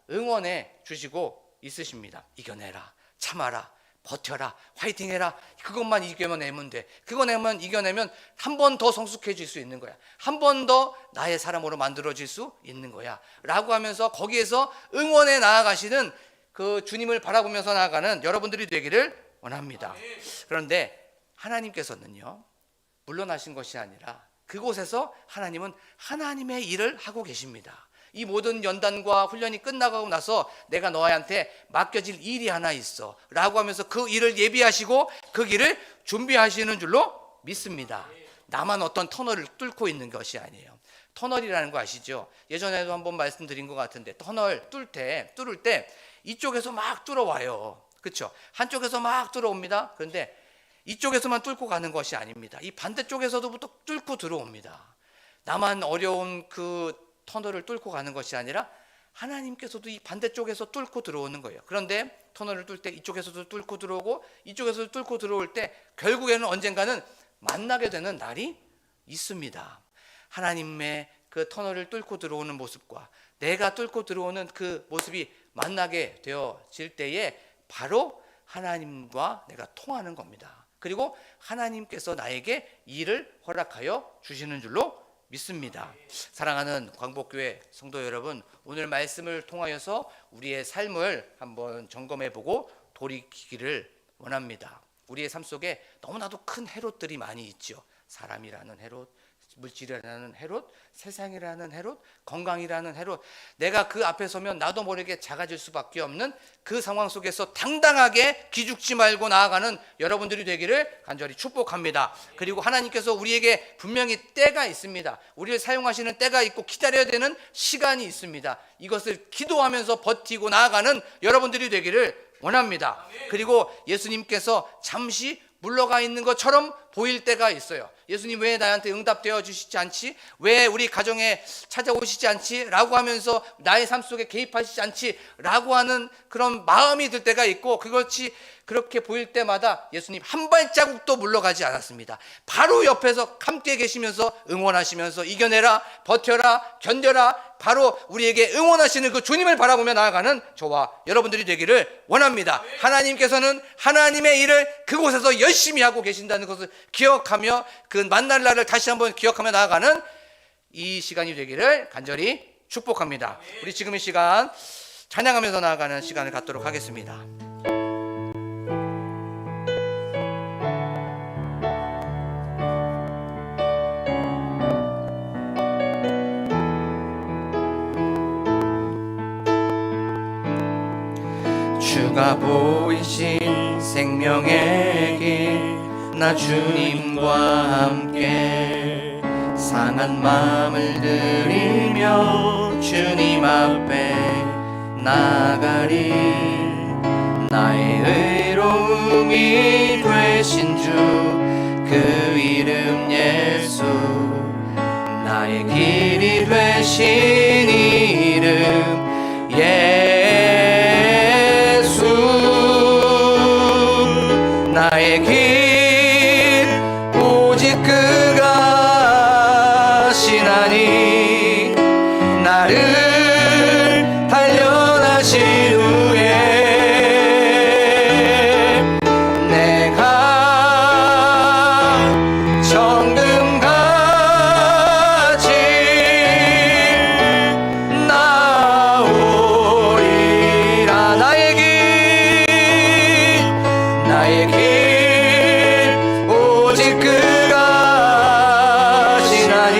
응원해 주시고 있으십니다. 이겨내라, 참아라, 버텨라, 화이팅해라. 그것만 이겨내면 돼. 이겨내면 한 번 더 성숙해질 수 있는 거야. 한 번 더 나의 사람으로 만들어질 수 있는 거야 라고 하면서 거기에서 응원해 나아가시는 그 주님을 바라보면서 나아가는 여러분들이 되기를 원합니다. 그런데 하나님께서는요, 물러나신 것이 아니라 그곳에서 하나님은 하나님의 일을 하고 계십니다. 이 모든 연단과 훈련이 끝나가고 나서 내가 너희한테 맡겨질 일이 하나 있어 라고 하면서 그 일을 예비하시고 그 길을 준비하시는 줄로 믿습니다. 나만 어떤 터널을 뚫고 있는 것이 아니에요. 터널이라는 거 아시죠? 예전에도 한번 말씀드린 것 같은데, 터널 뚫을 때 이쪽에서 막 뚫어와요. 그렇죠? 한쪽에서 막 뚫어옵니다. 그런데 이쪽에서만 뚫고 가는 것이 아닙니다. 이 반대쪽에서도부터 뚫고 들어옵니다. 나만 어려운 그 터널을 뚫고 가는 것이 아니라 하나님께서도 이 반대쪽에서 뚫고 들어오는 거예요. 그런데 터널을 뚫을 때 이쪽에서도 뚫고 들어오고 이쪽에서도 뚫고 들어올 때 결국에는 언젠가는 만나게 되는 날이 있습니다. 하나님의 그 터널을 뚫고 들어오는 모습과 내가 뚫고 들어오는 그 모습이 만나게 되어질 때에 바로 하나님과 내가 통하는 겁니다. 그리고 하나님께서 나에게 일을 허락하여 주시는 줄로 믿습니다. 사랑하는 광복교회 성도 여러분, 오늘 말씀을 통하여서 우리의 삶을 한번 점검해보고 돌이키기를 원합니다. 우리의 삶 속에 너무나도 큰 헤롯들이 많이 있죠. 사람이라는 헤롯, 물질이라는 헤롯, 세상이라는 헤롯, 건강이라는 헤롯. 내가 그 앞에 서면 나도 모르게 작아질 수밖에 없는 그 상황 속에서 당당하게 기죽지 말고 나아가는 여러분들이 되기를 간절히 축복합니다. 그리고 하나님께서 우리에게 분명히 때가 있습니다. 우리를 사용하시는 때가 있고 기다려야 되는 시간이 있습니다. 이것을 기도하면서 버티고 나아가는 여러분들이 되기를 원합니다. 그리고 예수님께서 잠시 물러가 있는 것처럼 보일 때가 있어요. 예수님 왜 나한테 응답되어 주시지 않지? 왜 우리 가정에 찾아오시지 않지? 라고 하면서 나의 삶 속에 개입하시지 않지? 라고 하는 그런 마음이 들 때가 있고, 그것이 그렇게 보일 때마다 예수님 한 발자국도 물러가지 않았습니다. 바로 옆에서 함께 계시면서 응원하시면서 이겨내라, 버텨라, 견뎌라, 바로 우리에게 응원하시는 그 주님을 바라보며 나아가는 저와 여러분들이 되기를 원합니다. 하나님께서는 하나님의 일을 그곳에서 열심히 하고 계신다는 것을 기억하며 그 만날 날을 다시 한번 기억하며 나아가는 이 시간이 되기를 간절히 축복합니다. 우리 지금 이 시간 찬양하면서 나아가는 시간을 갖도록 하겠습니다. 주가 보이신 생명의 길, 나 주님과 함께 상한 마음을 들이며 주님 앞에 나가리. 나의 의로움이 되신 주 그 이름 예수. 나의 길이 되신 이름 예수. 나의 길 오직 그가 시나니. 나를 단련하신 후에 내가 정금같이 나오리라. 나의 길 오직 그가 시나니.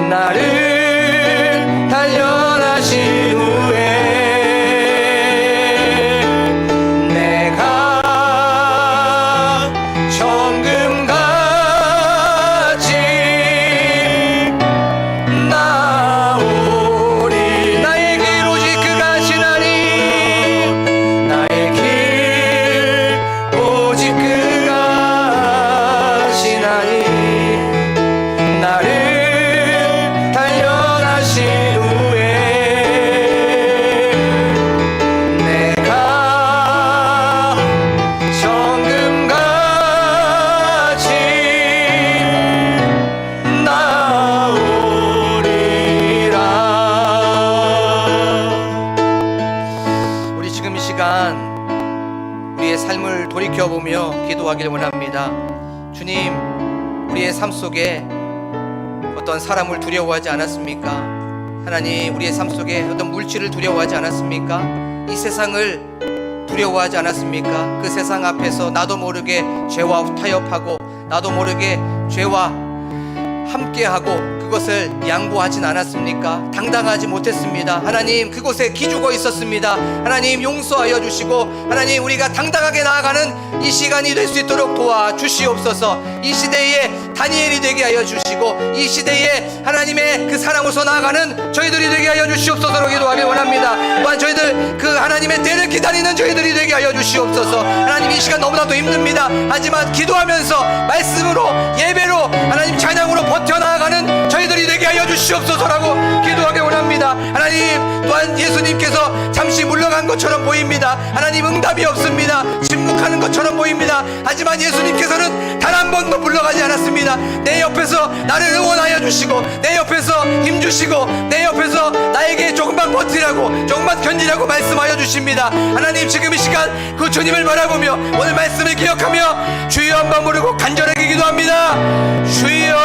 나를 단련하신 후에 내가 정금같이 나오리. 나의 길 오직 그가 시나니. 나의 길 오직 그가 시나니. 나를 단련하신 후에 내가 정금같이 나오리라. 우리 지금 이 시간 우리의 삶을 돌이켜보며 기도하길 원합니다. 주님, 우리의 삶 속에 어떤 사람을 두려워하지 않았습니까? 하나님, 우리의 삶 속에 어떤 물질을 두려워하지 않았습니까? 이 세상을 두려워하지 않았습니까? 그 세상 앞에서 나도 모르게 죄와 타협하고 나도 모르게 죄와 함께하고 그것을 양보하진 않았습니까? 당당하지 못했습니다. 하나님, 그곳에 기죽어 있었습니다. 하나님, 용서하여 주시고 하나님, 우리가 당당하게 나아가는 이 시간이 될 수 있도록 도와주시옵소서. 이 시대에 다니엘이 되게 하여 주시고 이 시대에 하나님의 그 사랑으로서 나아가는 저희들이 되게 하여 주시옵소서로 기도하길 원합니다. 또한 저희들 그 하나님의 때를 기다리는 저희들이 되게 하여 주시옵소서. 하나님, 이 시간 너무나도 힘듭니다. 하지만 기도하면서 말씀으로 예배로 하나님 찬양으로 버텨나가는 저희들이 되게 하여 주시옵소서라고 기도하길 원합니다. 하나님, 또한 예수님께서 잠시 물러간 것처럼 보입니다. 하나님, 응답이 없습니다. 침묵하는 것처럼 보입니다. 하지만 예수님께서는 단 한 번도 물러가지 않았습니다. 내 옆에서 나를 응원하여 주시고 내 옆에서 힘주시고 내 옆에서 나에게 조금만 버티라고 조금만 견디라고 말씀하여 주십니다. 하나님, 지금 이 시간 그 주님을 바라보며 오늘 말씀을 기억하며 주여 한번 부르고 간절하게 기도합니다. 주여.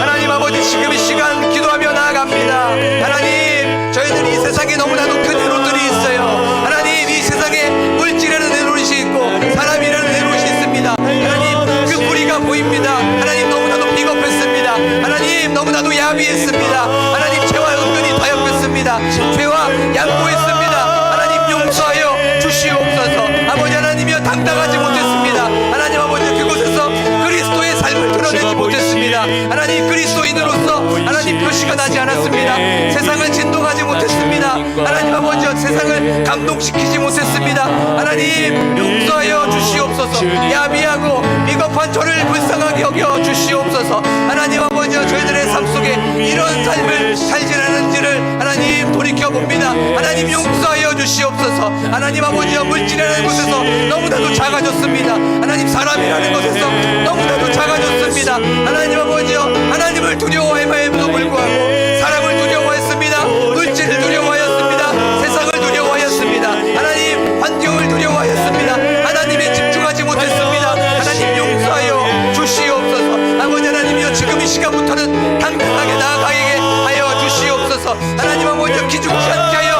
하나님 아버지, 지금 이 시간 기도하며 나아갑니다. 하나님, 저희들이 이 세상에 너무나도 큰 애로들이 있어요. 하나님, 이 세상에 물질이라는 애로릇이 있고 사람이라는 애로릇이 있습니다. 하나님, 그 뿌리가 보입니다. 하나님, 너무나도 비겁했습니다. 하나님, 너무나도 야비했습니다. 하나님, 죄와 은근히 타협했습니다. 죄와 양보했습니다. 하나님, 용서하여 주시옵소서. 아버지 하나님이여, 당당하지 못했습니다. 하나님 아버지, 그곳에서 그리스도의 삶을 드러내지 못했습니다. 하나님, 그리스도인으로서 하나님 표시가 나지 않았습니다. 세상을 진동하지 못했습니다. 하나님 아버지, 세상을 감동시키지 못했습니다. 하나님, 용서하여 주시옵소서. 야비하고 비겁한 저를 불쌍하게 여겨 주시옵소서. 하나님 아버지, 저희들의 삶 속에 이런 삶을 살지 않은지를 하나님 돌이켜봅니다. 하나님, 용서하여 주시옵소서. 하나님 아버지, 물질이라는 곳에서 너무나도 작아졌습니다. 하나님, 사람이라는 곳에서 너무나도 작아졌습니다. 하나님 아버지, 하나님을 두려워함에도 불구하고 사람을 두려워했습니다. 물질을 두려워하였습니다. 세상을 두려워하였습니다. 하나님, 환경을 두려워하였습니다. 하나님에 집중하지 못했습니다. 하나님, 용서하여 주시옵소서. 아버지 하나님이여, 지금 이 시간부터는 당당하게 나아가게 하여 주시옵소서. 하나님 아버지, 기죽지 않게 하여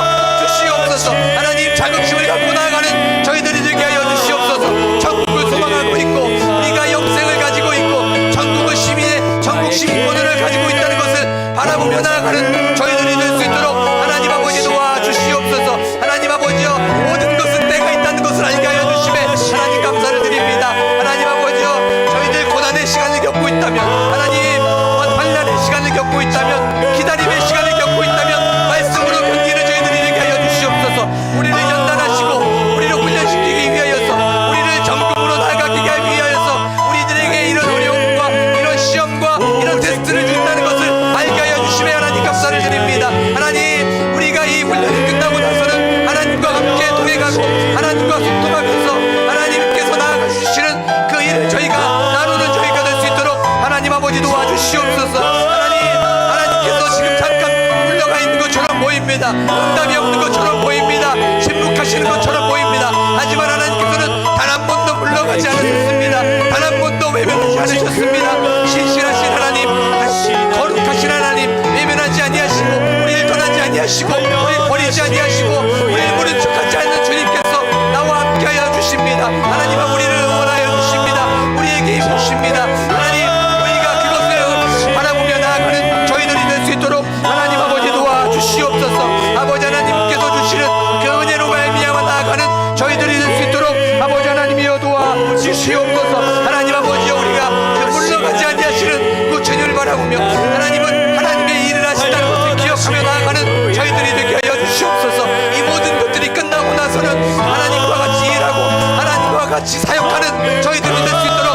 주시옵소서. 하나님, 자긍심을 갖고 나아가는 저희들이 되게 하여 주시옵소서. 천국을 소망하고 있고 우리가 영생을 가지고 있고 전국 시민권을 가지고 있다는 것을 바라보며 응답이 없는 것처럼 보입니다. 침묵하시는 것처럼 보입니다. 하지만 하나님께서는 단 한 번도 물러가지 않으셨습니다. 단 한 번도 외면하지 않으셨습니다. 신실하신 하나님, 거룩하신 하나님, 외면하지 아니하시고 우리를 떠나지 아니하시고 우리를 버리지 아니하시고 우리를 모른 척하지 않는 주님께서 나와 함께하여 주십니다. 하나님은 우리를 응원하여 주십니다. 우리에게 힘주십니다. 하나님, 우리가 그것을 바라보며 나아가는 저희들이 될 수 있도록 하나님 아버지 도와주시옵소서. 아버지 하나님께서 주시는 그 은혜로 말미암아 나아가는 저희들이 될 수 있도록 아버지 하나님이여 도와주시옵소서. 하나님 아버지여, 우리가 그 물러가지 아니하시는 그 주님을 바라보며 하나님은 하나님의 일을 하신다는 것을 기억하며 나아가는 저희들이 되게 하여 주시옵소서. 이 모든 것들이 끝나고 나서는 하나님과 같이 일하고 하나님과 같이 사역하는 저희들이 될 수 있도록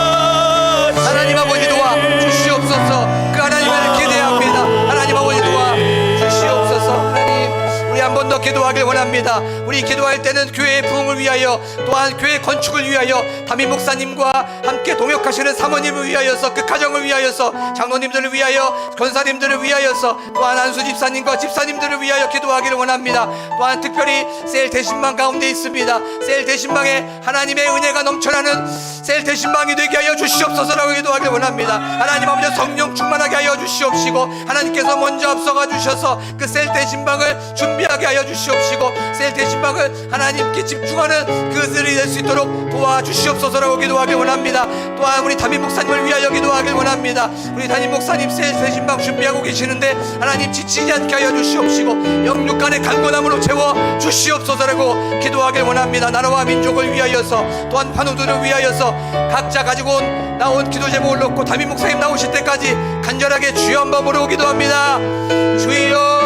하나님 아버지 도와주시옵소서. 그 하나님을 기대합니다. 하나님 아버지 도와주시옵소서. 하나님, 우리 한 번 더 기도하길 원합니다. 우리 기도할 때는 교회의 부흥을 위하여, 또한 교회 건축을 위하여, 담임 목사님과 함께 동역하시는 사모님을 위하여서, 그 가정을 위하여서, 장로님들을 위하여, 권사님들을 위하여서, 또한 안수 집사님과 집사님들을 위하여 기도하기를 원합니다. 또한 특별히 셀 대신방 가운데 있습니다. 셀 대신방에 하나님의 은혜가 넘쳐나는 셀 대신방이 되게 하여 주시옵소서라고 기도하기를 원합니다. 하나님 아버지, 성령 충만하게 하여 주시옵시고 하나님께서 먼저 앞서가 주셔서 그 셀 대신방을 준비하게 하여 주시옵시고 셀 대신방을 하나님께 집중하는 그들이 될 수 있도록 도와주시옵소서라고 기도하길 원합니다. 또한 우리 담임 목사님을 위하여 기도하길 원합니다. 우리 담임 목사님 셀 대신방 준비하고 계시는데 하나님 지치지 않게 하여 주시옵시고 영육간의 강건함으로 채워 주시옵소서라고 기도하길 원합니다. 나라와 민족을 위하여서, 또한 환우들을 위하여서 각자 가지고 나온 기도 제목을 놓고 담임 목사님 나오실 때까지 간절하게 주여 한번 부르고 기도합니다. 주여